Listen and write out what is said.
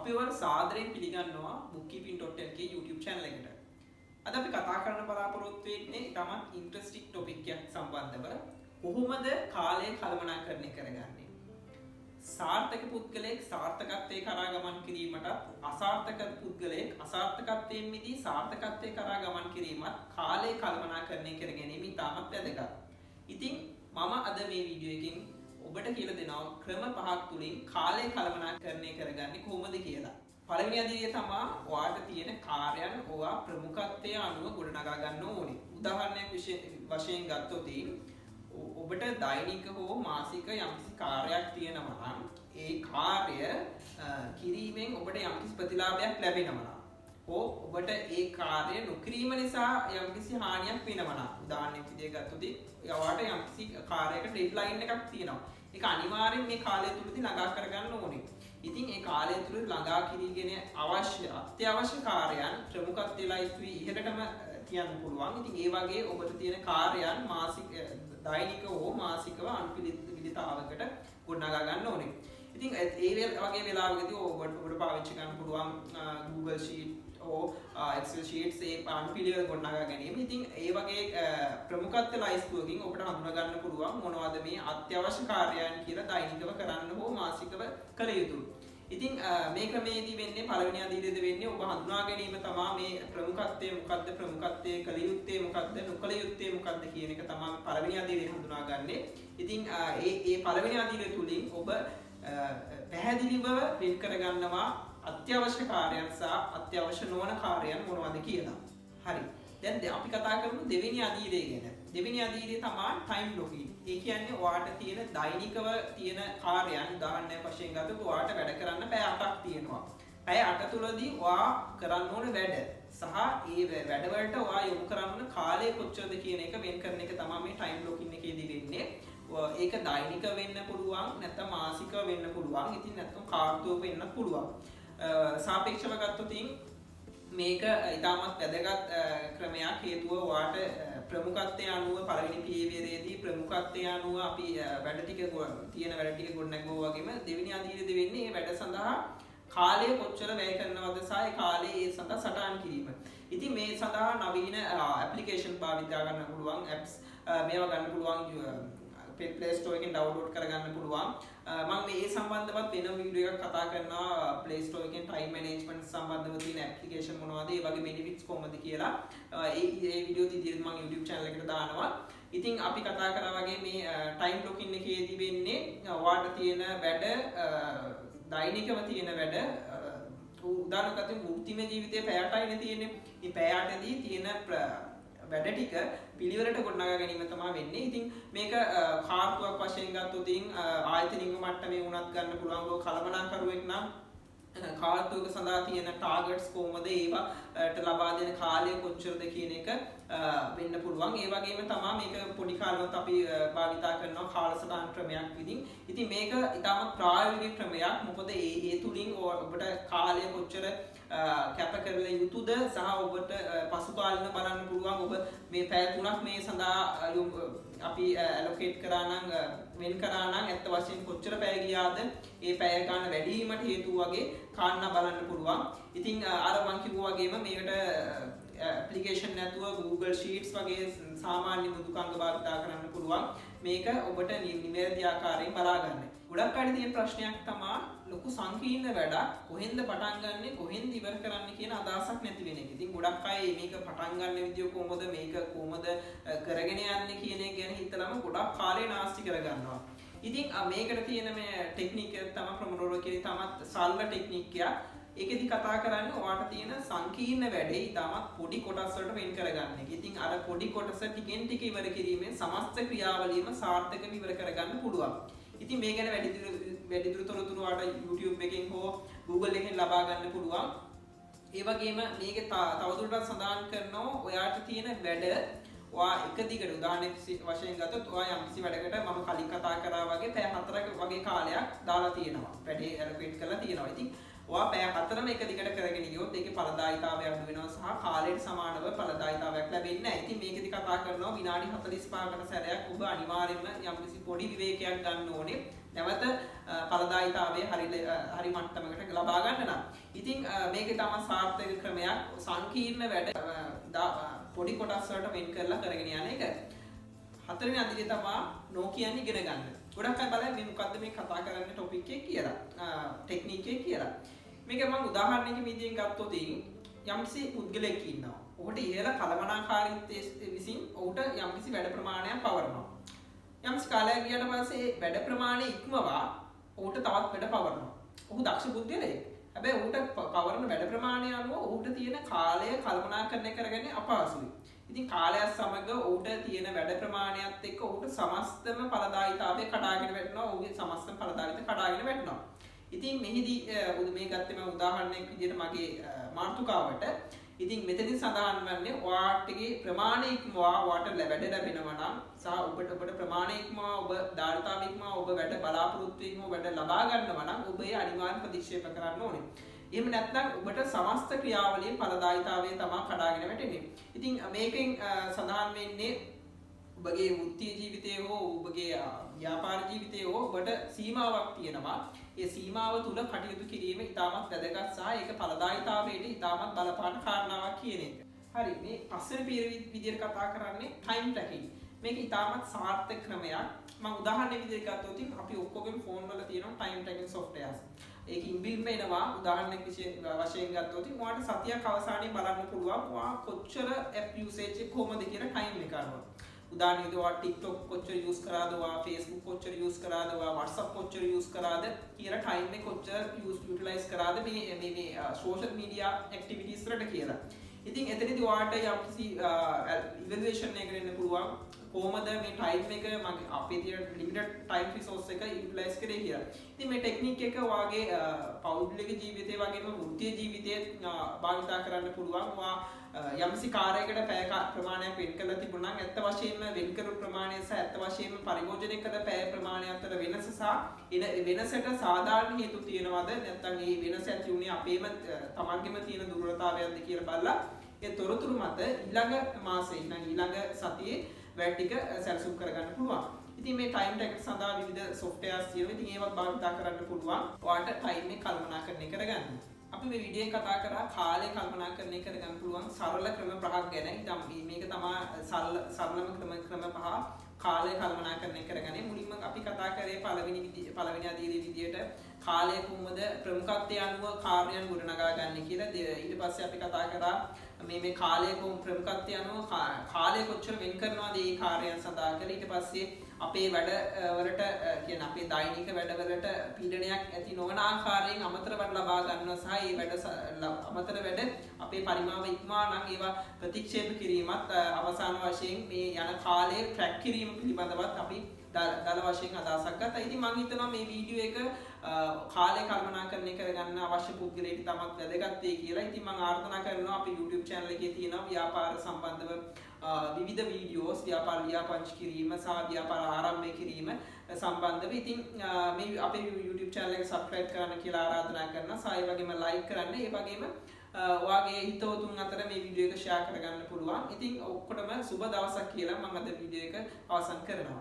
අපිව සාදරයෙන් පිළිගන්නවා bookkeeping.lk YouTube channel එකට. අද අපි කතා කරන්න බලාපොරොත්තු වෙන්නේ තමත් ඉන්ට්‍රස්ටිං ටොපික් එකක් සම්බන්ධව කොහොමද කාලය කළමනාකරණය කරගන්නේ. සාර්ථක පුද්ගලයෙක් සාර්ථකත්වයේ කරා ගමන් කිරීමට අසාර්ථක පුද්ගලයෙක් අසාර්ථකත්වයෙන් මිදී සාර්ථකත්වයේ කරා ගමන් කිරීමත් කාලය කළමනාකරණය කර ගැනීම ඉතාමත් වැදගත්. ඉතින් මම අද මේ වීඩියෝ එකකින් ඔබට කියලා දෙනවා ක්‍රම පහක් තුලින් කාලය කළමනාකරණය කරගන්නේ කොහොමද කියලා. පළවෙනි අදිරිය තමයි ඔයාට තියෙන කාර්යයන් ඔයා ප්‍රමුඛත්වයේ අනුව ගොඩනගා ගන්න ඕනේ. උදාහරණයක් වශයෙන් ගත්තොත් ඔබට දෛනික හෝ මාසික යම්කිසි කාර්යයක් තියෙනවා නම් ඒ කාර්ය කිරීමෙන් ඔබට යම්කිසි ප්‍රතිලාභයක් ලැබෙනවා නම් ඔබට ඒ කාර්ය නොකිරීම නිසා යම්කිසි හානියක් වෙනවා නම් උදාහරණයක් විදිහට ගත්තොත් ඔයාට යම්කිසි කාර්යයක ඩෙඩ්ලයින් එකක් තියෙනවා. ඒක අනිවාර්යෙන් මේ කාලය තුලදී ළඟා කරගන්න ඕනේ. ඉතින් ඒ කාලය තුල ළඟා කිරීගෙන අත්‍යවශ්‍ය කාර්යයන් ප්‍රමුඛත්වයේ ලයිස්තුවේ ඉහළටම තියන්න පුළුවන්. ඉතින් ඒ වගේ ඔබට තියෙන කාර්යයන් මාසික දෛනික හෝ මාසිකව අනුපිළිතාවකට ගොඩනගා ගන්න ඕනේ. ඉතින් ඒ වගේ වෙලාවකදී ඔබට පාවිච්චි කරන්න පුළුවන් Google Sheet or Excel sheets ඒ අනුපිළිවෙල ගොඩනගා ගැනීම. ඉතින් ඒ වගේ ප්‍රමුඛත්ව ලයිස්තුවකින් ඔබට හඳුනා ගන්න පුළුවන් මොනවද මේ අත්‍යවශ්‍ය කාර්යයන් කියලා දෛනිකව කරන්න හෝ මාසිකව කළ යුතුයි. ඉතින් මේ ක්‍රමයේදී වෙන්නේ පළවෙනි අදියරේදී වෙන්නේ ඔබ හඳුනා ගැනීම තමයි මේ ප්‍රමුඛත්වය මොකක්ද ප්‍රමුඛත්වයේ කළ යුත්තේ මොකක්ද නොකළ යුත්තේ මොකක්ද කියන එක තමයි පළවෙනි අදියරේ හඳුනාගන්නේ. ඉතින් ඒ පළවෙනි අදියරේ තුලින් ඔබ පැහැදිලිව වෙන් කරගන්නවා අත්‍යවශ්‍ය කාර්යයන් සහ අත්‍යවශ්‍ය නොවන කාර්යයන් මොනවද කියලා. හරි. දැන් අපි කතා කරමු දෙවෙනි අදියරේ ගැන. දෙවෙනි අදියරේ තමයි ටයිම් බ්ලොකින්. ඒ කියන්නේ ඔයාට තියෙන දෛනිකව තියෙන කාර්යයන් උදාහරණයක් වශයෙන් ගත්තොත් ඔයාට වැඩ කරන්න පැය 8ක් තියෙනවා. පැය 8 තුලදී ඔයා කරන්න ඕන වැඩ සහ ඒ වැඩවලට ඔයා යොමු කරන්න කාලය කොච්චරද කියන එක වෙන් කරන එක තමයි මේ ටයිම් බ්ලොකින් එකේදී වෙන්නේ. ඒක දෛනික වෙන්න පුළුවන් නැත්නම් මාසික වෙන්න පුළුවන්. ඉතින් නැත්නම් කාර්තුවක වෙන්නත් පුළුවන්. සාපේක්ෂව ගත්තොත් මේක ඉතාමත් වැදගත් ක්‍රමයක්. හේතුව ඔයාට ප්‍රමුඛත්වයේ අනුව පළවෙනි පියවරේදී ප්‍රමුඛත්වයේ අනුව අපි වැඩ ටික තියෙන වැඩ ටික ගොඩනගුවා වගේම දෙවෙනි අදියරේදී වෙන්නේ මේ වැඩ සඳහා කාලය කොච්චර වැය කරනවද සහ ඒ කාලය ඒ සඳහා සටහන් කිරීම. ඉතින් මේ සඳහා නවීන ඇප්ලිකේෂන් භාවිතා කරන්න පුළුවන් apps මේවා ගන්න පුළුවන් Play Store එකෙන් ඩවුන්ලෝඩ් කරගන්න පුළුවන්. මම මේ සම්බන්ධවත් වෙන වීඩියෝ එකක් කතා කරනවා Play Store එකෙන් ටයිම් මැනේජ්මන්ට් සම්බන්ධව තියෙන ඇප්ලිකේෂන් මොනවද ඒ වගේ බෙනිෆිට්ස් කොහොමද කියලා ඒ වීඩියෝ ඉදිරියට මම YouTube channel එකට දානවා. ඉතින් අපි කතා කරා වගේ මේ ටයිම් බ්ලොකින් එකේදී වෙන්නේ ඔයාට තියෙන වැඩ දෛනිකව තියෙන වැඩ උදාහරණයක් ගත්තොත් වෘත්තීය ජීවිතයේ පැය 8යිනේ තියෙන්නේ. මේ පැය 8දී තියෙන වැඩ ටික පිළිවෙලට ගොඩනගා ගැනීම තමයි වෙන්නේ. ඉතින් මේක කාර්තුවක් වශයෙන් ගත්තොත් ආයතනික මට්ටමේ වුණත් ගන්න පුළුවන්. ඔය කළමනාකරුවෙක් නම් කාර්තුවක සඳහා තියෙන ටාගට්ස් කොහොමද ඒවට ලබා දෙන කාලය කොච්චරද කියන එක වෙන්න පුළුවන්. ඒ වගේම තමයි මේක පොඩි කාලෙවත් අපි භාවිතා කරනවා කාලසටහන් ක්‍රමයක් විදිහින්. ඉතින් මේක ඉතාමත් ප්‍රායෝගික ක්‍රමයක්. මොකද ඒ තුලින් ඔබට කාලය කොච්චර කැප කරලා යුතුද සහ ඔබට පසුකාලීන බලන්න පුළුවන්. ඔබ මේ පැය 3ක් මේ සඳහා අපි allocate කරා නම් වෙන් කරා නම් ඇත්ත වශයෙන් කොච්චර පැය ගියාද ඒ පැය ගන්න වැඩි වීමට හේතු වගේ කාරණා බලන්න පුළුවන්. ඉතින් අර මම කිව්වා වගේම මේකට ඇප්ලිකේෂන් නැතුව Google Sheets වගේ සාමාන්‍ය මෘදුකාංග භාවිතා කරන්න පුළුවන්. මේක ඔබට නිවැරදි ආකාරයෙන් බලා ගන්න. ගොඩක් අය තියෙන ප්‍රශ්නයක් තමයි ලොකු සංකීර්ණ වැඩක් කොහෙන්ද පටන් ගන්නෙ කොහෙන්ද ඉවර කරන්න කියන අදහසක් නැති වෙන එක. ඉතින් ගොඩක් අය මේක පටන් ගන්න විදිය කොහොමද මේක කොහොමද කරගෙන යන්නේ කියන එක ගැන හිතලම ගොඩක් කාලය නාස්ති කර ගන්නවා. ඉතින් මේකට තියෙන මේ ටෙක්නික් එක තමයි ප්‍රොමෝඩෝරෝ කියන තමත් සරල ටෙක්නික් එකක්. ඒකෙදි කතා කරන්නේ ඔයාට තියෙන සංකීර්ණ වැඩේ ඉතාමත් පොඩි කොටස් වලට වෙන් කරගන්න එක. ඉතින් අර පොඩි කොටස ටිකෙන් ටික ඉවර කිරීමෙන් සමස්ත ක්‍රියාවලියම සාර්ථකව ඉවර කරගන්න පුළුවන්. ඉතින් මේ ගැන වැඩිදුර තොරතුරු ඔයාට YouTube එකෙන් හෝ Google එකෙන් ලබා ගන්න පුළුවන්. ඒ වගේම මේක තවදුරටත් සඳහන් කරනවා ඔයාට තියෙන වැඩ ඔයා එක දිගට උදාහරණයක් වශයෙන් ගත්තොත් ඔයා යම්කිසි වැඩකට මම කලින් කතා කරා වගේ පැය 4ක වගේ කාලයක් දාලා තියෙනවා. වැඩේ allocate කරලා තියෙනවා. ඉතින් ඔයා පැය 4ම එක දිගට කරගෙන ගියොත් ඒකේ ඵලදායීතාවය අඩු වෙනවා සහ කාලයට සමානව ඵලදායීතාවයක් ලැබෙන්නේ නැහැ. ඉතින් මේකෙදි කතා කරනවා විනාඩි 45කට සැරයක් ඔබ අනිවාර්යයෙන්ම යම්කිසි පොඩි විවේකයක් ගන්න ඕනේ. නැවත ඵලදායීතාවයේ හරි මට්ටමකට ලබා ගන්න නම්. ඉතින් මේකේ තමයි සාර්ථක ක්‍රමයක් සංකීර්ණ වැඩ පොඩි කොටස් වලට වෙන් කරලා කරගෙන යන එක. හතරවෙනි අදිරිය තමයි නෝ කියන්නේ ඉගෙන ගන්න. ගොඩක් අය බලන්නේ මේ මොකද්ද මේ කතා කරන්න ටොපික් එක කියලා. ටෙක්නික් එක කියලා. මේක මම උදාහරණයකින් විදියෙන් ගත්තොත් යම්කිසි පුද්ගලයෙක් ඉන්නවා. ඔහුට ඉහළ කළමනාකාරීත්වයේ විසින් ඔහුට යම්කිසි වැඩ ප්‍රමාණයක් පවරනවා. යම්කිසි කාලයක් ගියාට පස්සේ වැඩ ප්‍රමාණය ඉක්මවා ඔහුට තවත් වැඩ පවරනවා. ඔහු දක්ෂ පුද්ගලයෙක්. හැබැයි ඔහුට පවරන වැඩ ප්‍රමාණය අනුව ඔහුට තියෙන කාලය කළමනාකරණය කරගන්නේ අපහසුයි. ඉතින් කාලයත් සමග ඔහුට තියෙන වැඩ ප්‍රමාණයත් එක්ක ඔහුට සමස්තම ඵලදායීතාවය කඩාගෙන වැටෙනවා. ඔහුගේ සමස්තම ඵලදායීතාවය කඩාගෙන වැටෙනවා. ඉතින් මෙහිදී මේ ගත්තේ මම උදාහරණයක් විදිහට මගේ මාතෘකාවට. ඉතින් මෙතනින් සඳහන් වන්නේ ඔයාටගේ ප්‍රමාණය ඉක්මවා ඔයාට වැඩ ලැබෙනවා නම් සහ ඔබට ප්‍රමාණය ඉක්මවා ඔබ ධාරිතාව ඉක්මවා ඔබ වැඩ බලාපොරොත්තු ඉක්මවා වැඩ ලබා ගන්නවා නම් ඔබ ඒ අනිවාර්ය ප්‍රතික්ෂේප කරන්න ඕනේ. එහෙම නැත්නම් ඔබට සමස්ත ක්‍රියාවලියේ ඵලදායීතාවය තමයි කඩාගෙන වැටෙන්නේ. ඉතින් මේකෙන් සඳහන් වෙන්නේ ඔබගේ වෘත්තීය ජීවිතයේ හෝ ඔබගේ ව්‍යාපාර ජීවිතයේ හෝ ඔබට සීමාවක් තියෙනවා. ඒ සීමාව තුල කටයුතු කිරීම ඉතාමත් වැදගත් සහ ඒක ඵලදායීතාවයට ඉතාමත් බලපාන කාරණාවක් කියන එක. හරි මේ පස්වෙනි විදියට කතා කරන්නේ ටයිම් ට්‍රැකින්. මේක ඉතාමත් සාර්ථක ක්‍රමයක්. මම උදාහරණයක් විදියට ගත්තොත් අපි ඔක්කොගේම ෆෝන් වල තියෙනවා ටයිම් ට්‍රැකින් සොෆ්ට්වෙයාර්ස්. ඒක ඉන්බිල්ට් වෙනවා. උදාහරණයක් වශයෙන් ගත්තොත් ඔයාලට සතියක් අවසානයේ බලන්න පුළුවන් ඔයා කොච්චර ඇප් යූසේජ් එක කොහමද කියලා ටයිම් එක අරනවා. උදාහරණයක් ඔයා TikTok කොච්චර යූස් කරාද, ඔයා Facebook කොච්චර යූස් කරාද, ඔයා WhatsApp කොච්චර යූස් කරාද කියලා ටයිම් එක කොච්චර යූටිලයිස් කරාද මේ සෝෂල් මීඩියා ඇක්ටිවිටීස් වලට කියලා. ඉතින් එතනදී ඔයාට යම්කිසි ඉවැලුවේෂන් එකකට එන්න පුළුවන් කොහොමද මේ ටයිම් එක මගේ අපේ තියෙන ලිමිටඩ් ටයිම් රිසෝස් එක යූටිලයිස් කරේ කියලා. ඉතින් මේ ටෙක්නික් එක ඔයාගේ පෞද්ගලික ජීවිතේ වගේම වෘත්තීය ජීවිතේ භාවිතා කරන්න පුළුවන්. ඔයා යම්කිසි කාර්යයකට පැය ප්‍රමාණයක් වෙන් කරලා තිබුණා නම් ඇත්ත වශයෙන්ම වෙන් කරු ප්‍රමාණය සහ ඇත්ත වශයෙන්ම පරිභෝජනය කළ පැය ප්‍රමාණය අතර වෙනස සහ වෙනසට සාධාරණ හේතු තියෙනවද නැත්නම් මේ වෙනස ඇති උනේ අපේම තමන්ගේම තියෙන දුර්වලතාවයක්ද කියලා බලලා ඒ තොරතුරු මත ඊළඟ මාසෙ ඊළඟ සතියේ වැඩ ටික සැලසුම් කරගන්න පුළුවන්. ඉතින් මේ ටයිම් ට්‍රැකර් සඳහා විවිධ සොෆ්ට්වෙයාර්ස් තියෙනවා. ඉතින් ඒවත් භාවිත කරන්න පුළුවන්. ඔයාලට ටයිම් එක කළමනාකරණය කරගන්න. අපි මේ වීඩියෝ එක කතා කරා කාලය කල්පනාකරණය කරගන්න පුළුවන් සරල ක්‍රම පහක් ගැන. ඉතින් මේක තමයි සරලම ක්‍රම පහ කාලය කල්පනාකරණය කරගන්නේ. මුලින්ම අපි කතා කරේ පළවෙනි අදියරේ විදියට කාලය කොහොමද ප්‍රමුඛත්වය අනුව කාර්යයන් ගොඩනගා ගන්න කියලා. ඊට පස්සේ අපි කතා කරා මේ කාලය කොහොම ප්‍රමුඛත්වය අනුව කාලය කොච්චර වෙන් කරනවද මේ කාර්යයන් සඳහා කියලා. ඊට පස්සේ අපේ වැඩ වලට කියන අපේ දෛනික වැඩවලට පීඩනයක් ඇති නොවන ආකාරයෙන් අමතර වැඩ ලබා ගන්නවා සහ ඒ වැඩ අමතර වැඩ අපේ පරිමාව ඉක්මවා නම් ඒවා ප්‍රතික්ෂේප කිරීමත් අවසාන වශයෙන් මේ යන කාලය ට්‍රැක් කිරීම පිළිබඳවත් අපි දල වශයෙන් අදහසක් ගත්තා. ඉතින් මම හිතනවා මේ වීඩියෝ එක කාලය කල්පනාකරණය කරගන්න අවශ්‍ය පුද්ගලයෙක් තමත් වැදගත් වෙයි කියලා. ඉතින් මම ආරාධනා කරනවා අපේ YouTube channel එකේ තියෙන ව්‍යාපාර සම්බන්ධව විවිධ වීඩියෝස් ව්‍යාපාර ව්‍යාපංච කිරීම සහ ව්‍යාපාර ආරම්භය කිරීම සම්බන්ධව. ඉතින් මේ අපේ YouTube channel එක subscribe කරන්න කියලා ආරාධනා කරනවා. සහ ඒ වගේම like කරන්න. ඒ වගේම ඔයාගේ හිතවතුන් අතර මේ වීඩියෝ එක share කරගන්න පුළුවන්. ඉතින් ඔක්කොටම සුබ දවසක් කියලා මම අද වීඩියෝ එක අවසන් කරනවා.